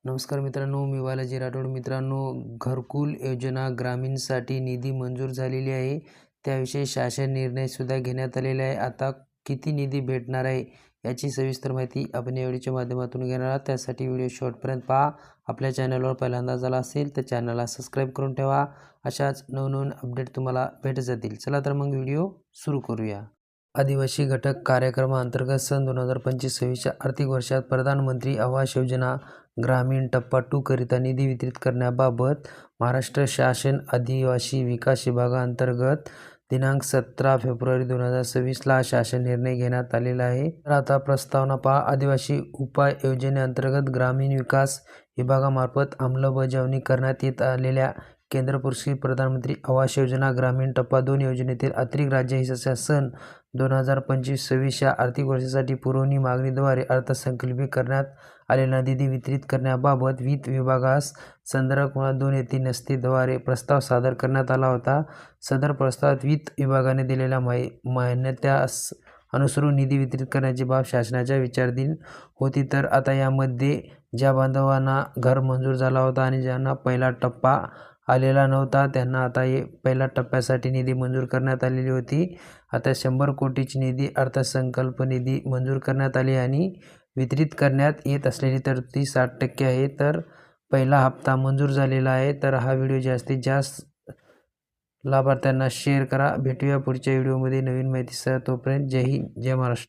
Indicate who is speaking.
Speaker 1: नमस्कार मित्रांनो, मी बालाजी राठोड. मित्रांनो, घरकुल योजना ग्रामीणसाठी निधी मंजूर झालेली आहे. त्याविषयी शासन निर्णयसुद्धा घेण्यात आलेला आहे. आता किती निधी भेटणार आहे याची सविस्तर माहिती आपण या व्हिडिओच्या माध्यमातून घेणार आहोत. त्यासाठी व्हिडिओ शेवटपर्यंत पहा. आपल्या चॅनलवर पहिल्यांदा झाला असेल तर चॅनलला सबस्क्राईब करून ठेवा. अशाच नवनवीन अपडेट तुम्हाला भेटत जातील. चला तर मग व्हिडिओ सुरू करूया. आदिवासी घटक कार्यक्रमाअंतर्गत सन 2025-26च्या आर्थिक वर्षात प्रधानमंत्री आवास योजना ग्रामीण टप्पा 2 करिता निधी वितरित करण्याबाबत महाराष्ट्र शासन आदिवासी विकास विभागाअंतर्गत दिनांक 17 फेब्रुवारी 2026ला शासन निर्णय घेण्यात आलेला आहे. तर आता प्रस्तावना पहा. आदिवासी उपाय योजनेअंतर्गत ग्रामीण विकास विभागामार्फत अंमलबजावणी करण्यात येत आलेल्या केंद्र पुरस्कृत प्रधानमंत्री आवास योजना ग्रामीण टप्पा 2 योजनेतील अतिरिक्त राज्य हिस्सा सन 2025-26 आर्थिक वर्षासाठी पुरवणी मागणीद्वारे अर्थसंकल्पित करण्यात आलेला निधी वितरित करण्याबाबत वित्त विभागास संदर्भ क्रमांक 2 येथील नस्तीद्वारे प्रस्ताव सादर करण्यात आला होता. सदर प्रस्तावात वित्त विभागाने दिलेल्या मान्यतेस अनुसरून निधी वितरित करण्याची बाब शासनाच्या विचाराधीन होती. तर आता यामध्ये ज्या बांधवांना घर मंजूर झाला होता आणि ज्यांना पहिला टप्पा आलेला नव्हता त्यांना आता पहिल्या टप्प्यासाठी निधी मंजूर करण्यात आलेली होती. आता 100 कोटीची निधी अर्थसंकल्प निधी मंजूर करण्यात आली आणि वितरित करण्यात येत असलेली तरतुदी 60% आहे. तर पहिला हप्ता मंजूर झालेला आहे. तर हा व्हिडिओ जास्तीत जास्त लाभार्थ्यांना शेअर करा. भेटूया पुढच्या व्हिडिओमध्ये नवीन माहितीसह. तोपर्यंत जय हिंद, जय महाराष्ट्र.